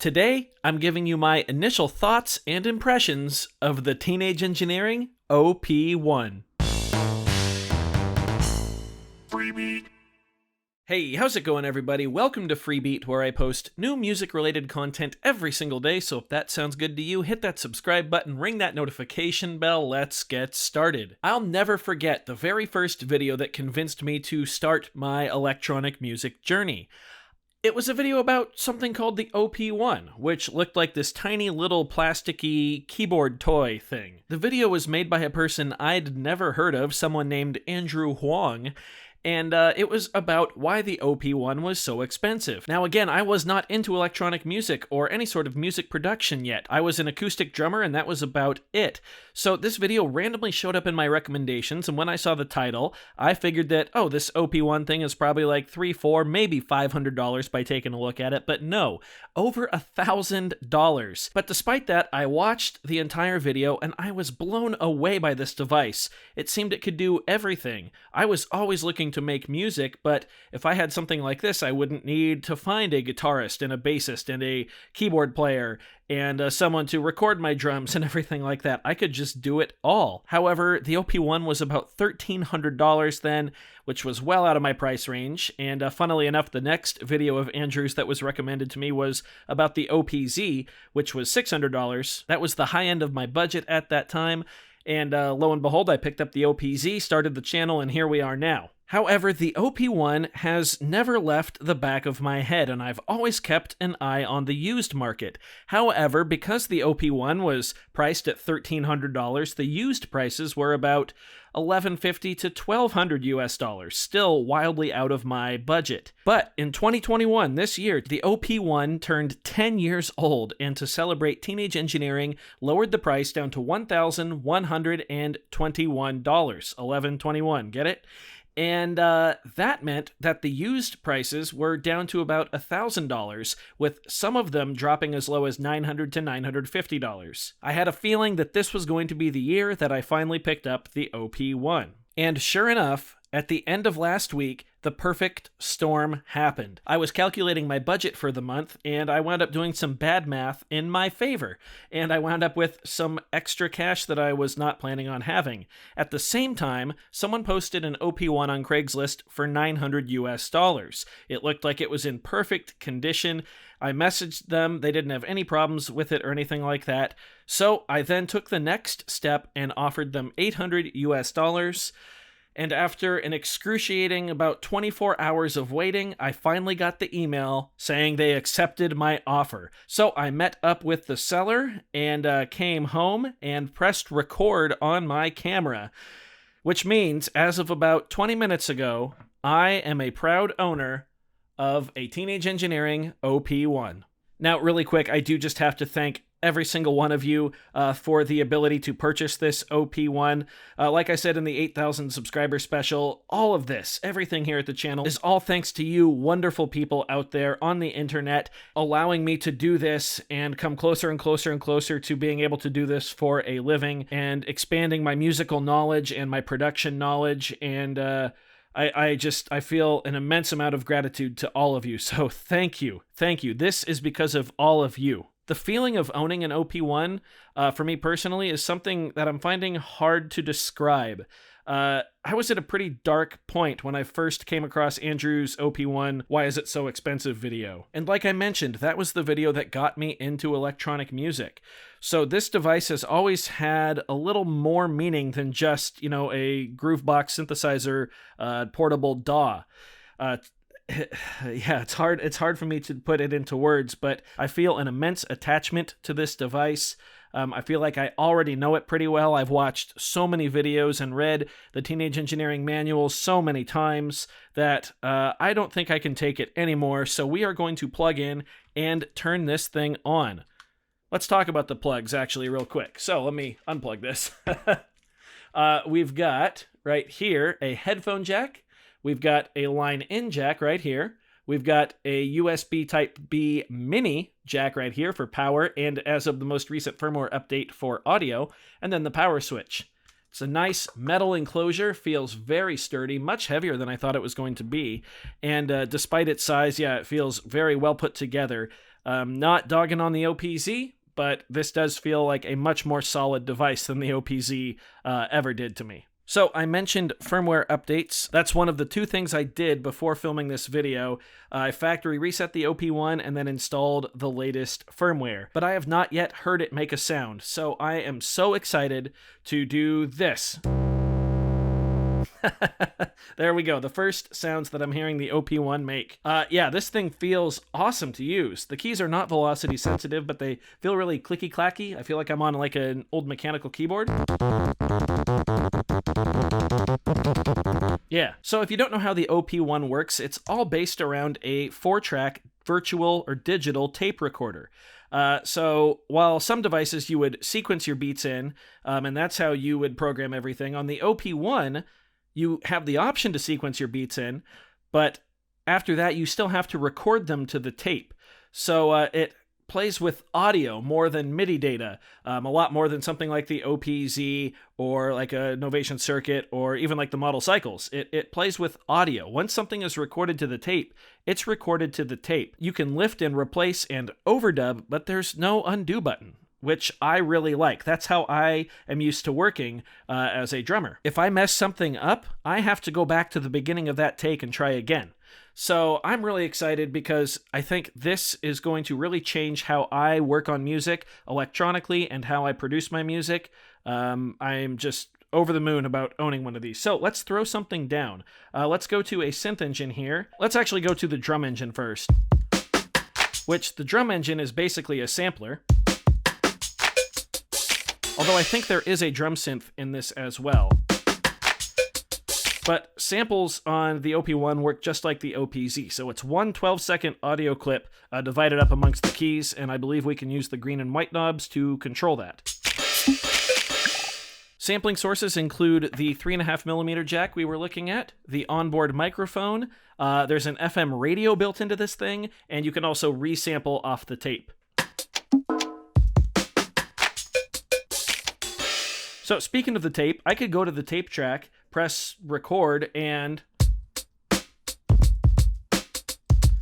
Today, I'm giving you my initial thoughts and impressions of the Teenage Engineering OP-1. Freebie. Hey, how's it going, everybody? Welcome to Freebeat, where I post new music-related content every single day, so if that sounds good to you, hit that subscribe button, ring that notification bell, let's get started. I'll never forget the very first video that convinced me to start my electronic music journey. It was a video about something called the OP-1, which looked like this tiny little plasticky keyboard toy thing. The video was made by a person I'd never heard of, someone named Andrew Huang, and it was about why the OP-1 was so expensive. Now again, I was not into electronic music or any sort of music production yet. I was an acoustic drummer and that was about it. So this video randomly showed up in my recommendations, and when I saw the title, I figured that, oh, this OP-1 thing is probably like $300, $400, maybe $500 by taking a look at it, but no, over $1,000. But despite that, I watched the entire video and I was blown away by this device. It seemed it could do everything. I was always looking to make music, but if I had something like this, I wouldn't need to find a guitarist and a bassist and a keyboard player and someone to record my drums and everything like that. I could just do it all. However, the OP-1 was about $1,300 then, which was well out of my price range, and funnily enough, the next video of Andrew's that was recommended to me was about the OP-Z, which was $600. That was the high end of my budget at that time, and lo and behold, I picked up the OP-Z, started the channel, and here we are now. However, the OP-1 has never left the back of my head, and I've always kept an eye on the used market. However, because the OP-1 was priced at $1,300, the used prices were about $1,150 to $1,200 US, still wildly out of my budget. But in 2021, this year, the OP-1 turned 10 years old, and to celebrate Teenage Engineering, lowered the price down to $1,121. $1,121, get it? And that meant that the used prices were down to about $1,000, with some of them dropping as low as $900 to $950. I had a feeling that this was going to be the year that I finally picked up the OP-1. And sure enough, at the end of last week, the perfect storm happened. I was calculating my budget for the month, and I wound up doing some bad math in my favor, and I wound up with some extra cash that I was not planning on having. At the same time, someone posted an OP-1 on Craigslist for $900 US. It looked like it was in perfect condition. I messaged them, they didn't have any problems with it or anything like that, so I then took the next step and offered them $800 US. And after an excruciating about 24 hours of waiting, I finally got the email saying they accepted my offer. So I met up with the seller and came home and pressed record on my camera, which means as of about 20 minutes ago, I am a proud owner of a Teenage Engineering OP-1. Now, really quick, I do just have to thank every single one of you for the ability to purchase this OP-1. Like I said in the 8,000 subscriber special, all of this, everything here at the channel, is all thanks to you wonderful people out there on the internet, allowing me to do this and come closer and closer and closer to being able to do this for a living and expanding my musical knowledge and my production knowledge, and I feel an immense amount of gratitude to all of you, so thank you. Thank you. This is because of all of you. The feeling of owning an OP-1, for me personally, is something that I'm finding hard to describe. I was at a pretty dark point when I first came across Andrew's OP-1 Why Is It So Expensive video. And like I mentioned, that was the video that got me into electronic music. So this device has always had a little more meaning than just, a Groovebox synthesizer portable DAW. Yeah, it's hard for me to put it into words, but I feel an immense attachment to this device. I feel like I already know it pretty well. I've watched so many videos and read the Teenage Engineering manual so many times that I don't think I can take it anymore, so we are going to plug in and turn this thing on. Let's talk about the plugs, actually, real quick. So let me unplug this. We've got, right here, a headphone jack. We've got a line-in jack right here. We've got a USB Type-B mini jack right here for power, and as of the most recent firmware update for audio, and then the power switch. It's a nice metal enclosure, feels very sturdy, much heavier than I thought it was going to be, and despite its size, yeah, it feels very well put together. Not dogging on the OPZ, but this does feel like a much more solid device than the OPZ ever did to me. So I mentioned firmware updates. That's one of the two things I did before filming this video. I factory reset the OP1 and then installed the latest firmware. But I have not yet heard it make a sound, so I am so excited to do this. There we go. The first sounds that I'm hearing the OP1 make. Yeah, this thing feels awesome to use. The keys are not velocity sensitive, but they feel really clicky-clacky. I feel like I'm on like an old mechanical keyboard. Yeah, so if you don't know how the OP1 works, it's all based around a 4-track virtual or digital tape recorder. So while some devices you would sequence your beats in, and that's how you would program everything, on the OP1, you have the option to sequence your beats in, but after that, you still have to record them to the tape. So it plays with audio more than MIDI data, a lot more than something like the OPZ or like a Novation Circuit or even like the Model Cycles. It plays with audio. Once something is recorded to the tape, it's recorded to the tape. You can lift and replace and overdub, but there's no undo button, which I really like. That's how I am used to working as a drummer. If I mess something up, I have to go back to the beginning of that take and try again. So I'm really excited because I think this is going to really change how I work on music electronically and how I produce my music. I'm just over the moon about owning one of these. So let's throw something down. Let's go to a synth engine here. Let's actually go to the drum engine first, which the drum engine is basically a sampler. Although I think there is a drum synth in this as well. But samples on the OP1 work just like the OPZ, so it's one 12-second audio clip divided up amongst the keys, and I believe we can use the green and white knobs to control that. Sampling sources include the 3.5mm jack we were looking at, the onboard microphone, there's an FM radio built into this thing, and you can also resample off the tape. So speaking of the tape, I could go to the tape track, press record, and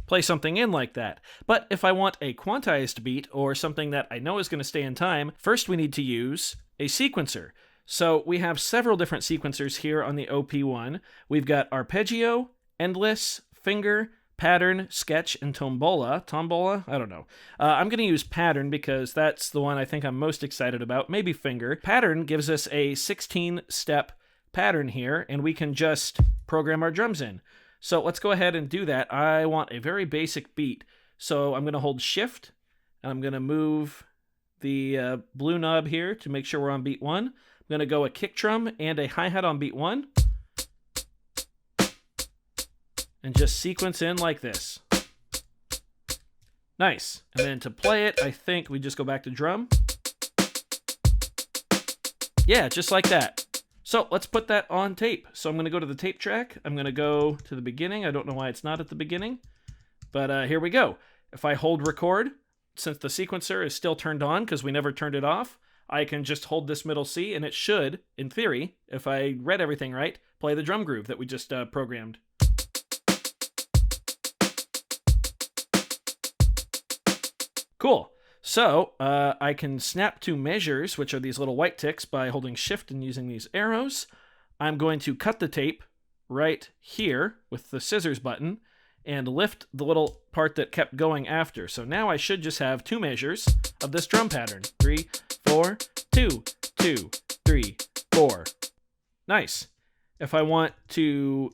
play something in like that. But if I want a quantized beat or something that I know is going to stay in time, first we need to use a sequencer. So we have several different sequencers here on the OP1. We've got arpeggio, endless, finger, pattern, sketch, and tombola. Tombola? I don't know. I'm going to use pattern because that's the one I think I'm most excited about. Maybe finger. Pattern gives us a 16-step pattern here, and we can just program our drums in. So let's go ahead and do that. I want a very basic beat. So I'm going to hold shift, and I'm going to move the blue knob here to make sure we're on beat 1. I'm going to go a kick drum and a hi-hat on beat 1. And just sequence in like this. Nice. And then to play it, I think we just go back to drum. Yeah, just like that. So let's put that on tape. So I'm going to go to the tape track. I'm going to go to the beginning. I don't know why it's not at the beginning. But here we go. If I hold record, since the sequencer is still turned on because we never turned it off, I can just hold this middle C and it should, in theory, if I read everything right, play the drum groove that we just programmed. Cool. So I can snap to measures, which are these little white ticks, by holding shift and using these arrows. I'm going to cut the tape right here with the scissors button and lift the little part that kept going after. So now I should just have 2 measures of this drum pattern. 3, 4, 2, 2, 3, 4. Nice. If I want to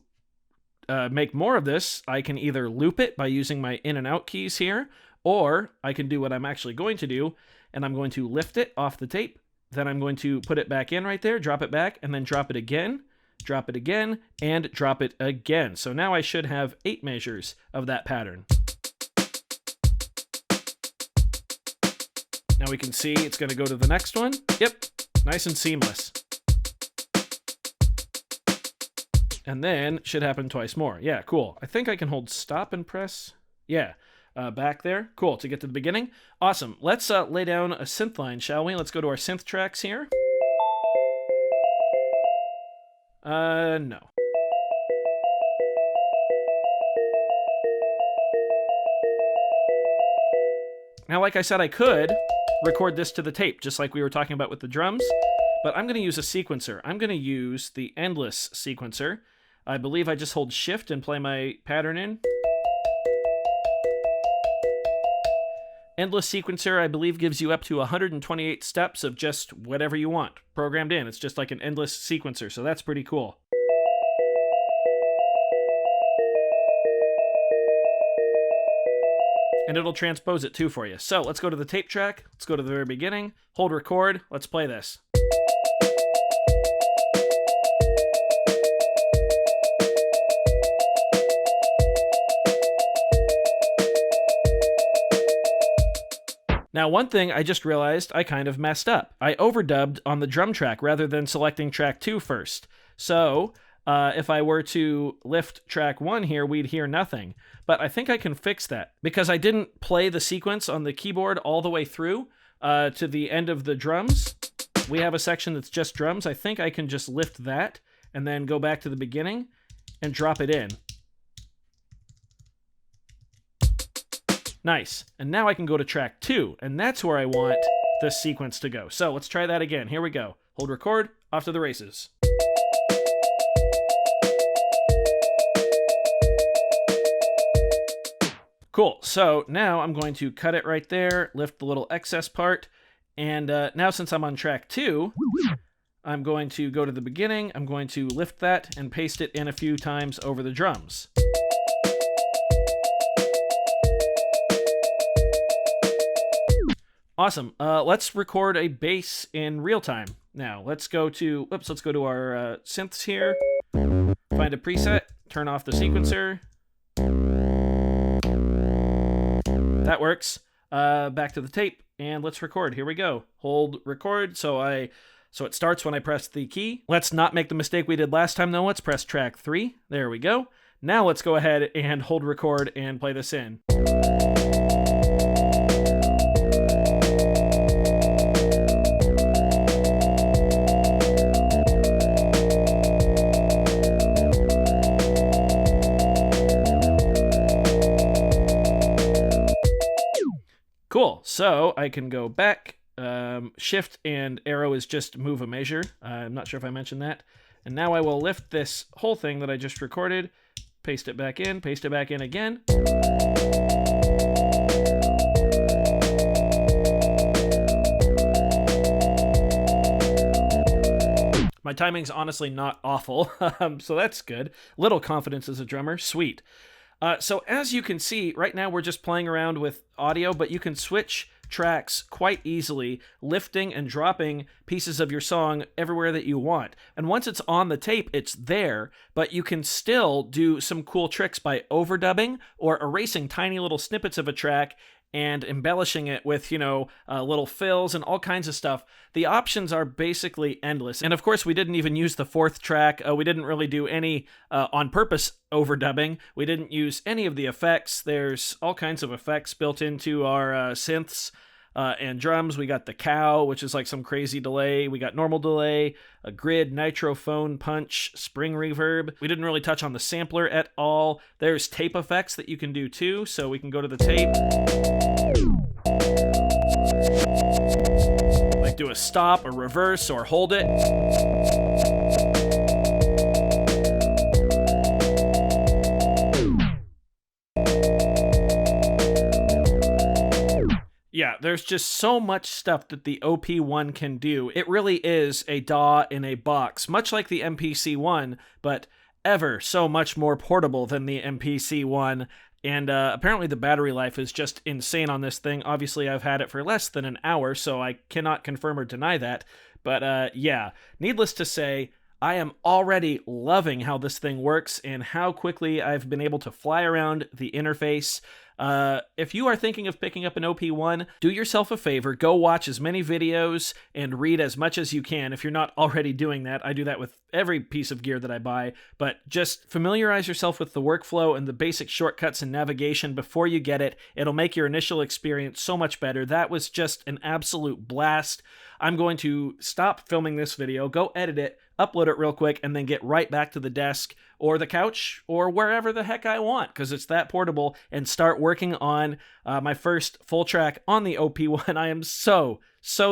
make more of this, I can either loop it by using my in and out keys here, or I can do what I'm actually going to do, and I'm going to lift it off the tape. Then I'm going to put it back in right there, drop it back, and then drop it again, and drop it again. So now I should have 8 measures of that pattern. Now we can see it's going to go to the next one. Yep, nice and seamless. And then should happen twice more. Yeah, cool. I think I can hold stop and press. Yeah. Back there. Cool, to get to the beginning. Awesome. Let's lay down a synth line, shall we? Let's go to our synth tracks here. No. Now, like I said, I could record this to the tape, just like we were talking about with the drums, but I'm going to use a sequencer. I'm going to use the endless sequencer. I believe I just hold shift and play my pattern in. Endless sequencer, I believe, gives you up to 128 steps of just whatever you want programmed in. It's just like an endless sequencer, so that's pretty cool. And it'll transpose it too for you. So let's go to the tape track. Let's go to the very beginning. Hold record. Let's play this. Now, one thing I just realized I kind of messed up. I overdubbed on the drum track rather than selecting track 2 first. So, if I were to lift track 1 here, we'd hear nothing. But I think I can fix that because I didn't play the sequence on the keyboard all the way through to the end of the drums. We have a section that's just drums. I think I can just lift that and then go back to the beginning and drop it in. Nice. And now I can go to track 2, and that's where I want the sequence to go. So let's try that again. Here we go. Hold record, off to the races. Cool. So now I'm going to cut it right there, lift the little excess part, and now since I'm on track 2, I'm going to go to the beginning, I'm going to lift that and paste it in a few times over the drums. Awesome. Let's record a bass in real time. Now, let's go to our synths here. Find a preset, turn off the sequencer. That works. Back to the tape, and let's record. Here we go. Hold record, so it starts when I press the key. Let's not make the mistake we did last time, though. Let's press track 3. There we go. Now let's go ahead and hold record and play this in. Cool, so I can go back, shift and arrow is just move a measure. I'm not sure if I mentioned that. And now I will lift this whole thing that I just recorded, paste it back in again. My timing's honestly not awful, so that's good. Little confidence as a drummer, sweet. So as you can see, right now we're just playing around with audio, but you can switch tracks quite easily, lifting and dropping pieces of your song everywhere that you want. And once it's on the tape, it's there, but you can still do some cool tricks by overdubbing or erasing tiny little snippets of a track and embellishing it with, little fills and all kinds of stuff. The options are basically endless. And of course, we didn't even use the 4th track. We didn't really do any on-purpose overdubbing. We didn't use any of the effects. There's all kinds of effects built into our synths and drums. We got the cow, which is like some crazy delay. We got normal delay, a grid, nitro, phone, punch, spring reverb. We didn't really touch on the sampler at all. There's tape effects that you can do too, so we can go to the tape. Like do a stop, a reverse, or hold it. Yeah, there's just so much stuff that the OP-1 can do. It really is a DAW in a box, much like the MPC-1, but ever so much more portable than the MPC-1. And apparently the battery life is just insane on this thing. Obviously, I've had it for less than an hour, so I cannot confirm or deny that. But yeah, needless to say, I am already loving how this thing works and how quickly I've been able to fly around the interface. If you are thinking of picking up an OP-1, do yourself a favor, go watch as many videos and read as much as you can. If you're not already doing that, I do that with every piece of gear that I buy, but just familiarize yourself with the workflow and the basic shortcuts and navigation before you get it. It'll make your initial experience so much better. That was just an absolute blast. I'm going to stop filming this video, go edit it, upload it real quick, and then get right back to the desk or the couch or wherever the heck I want, because it's that portable, and start working on my first full track on the OP1. I am so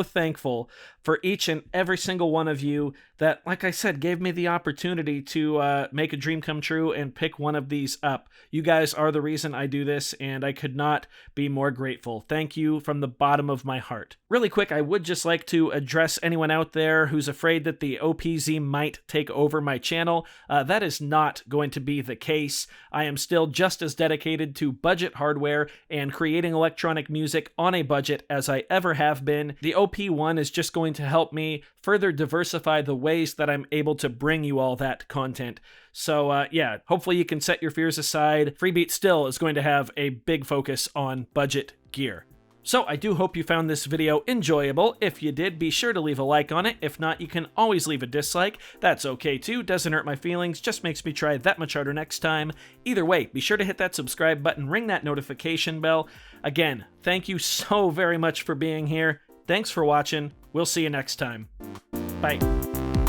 thankful for each and every single one of you that, like I said, gave me the opportunity to make a dream come true and pick one of these up. You guys are the reason I do this, and I could not be more grateful. Thank you from the bottom of my heart. Really quick, I would just like to address anyone out there who's afraid that the OPZ might take over my channel. That is not going to be the case. I am still just as dedicated to budget hardware and creating electronic music on a budget as I ever have been. The OP1 is just going to help me further diversify the ways that I'm able to bring you all that content. So yeah, hopefully you can set your fears aside. Freebeat still is going to have a big focus on budget gear. So I do hope you found this video enjoyable. If you did, be sure to leave a like on it. If not, you can always leave a dislike. That's okay too. Doesn't hurt my feelings, just makes me try that much harder next time. Either way, be sure to hit that subscribe button, ring that notification bell. Again, thank you so very much for being here. Thanks for watching. We'll see you next time. Bye.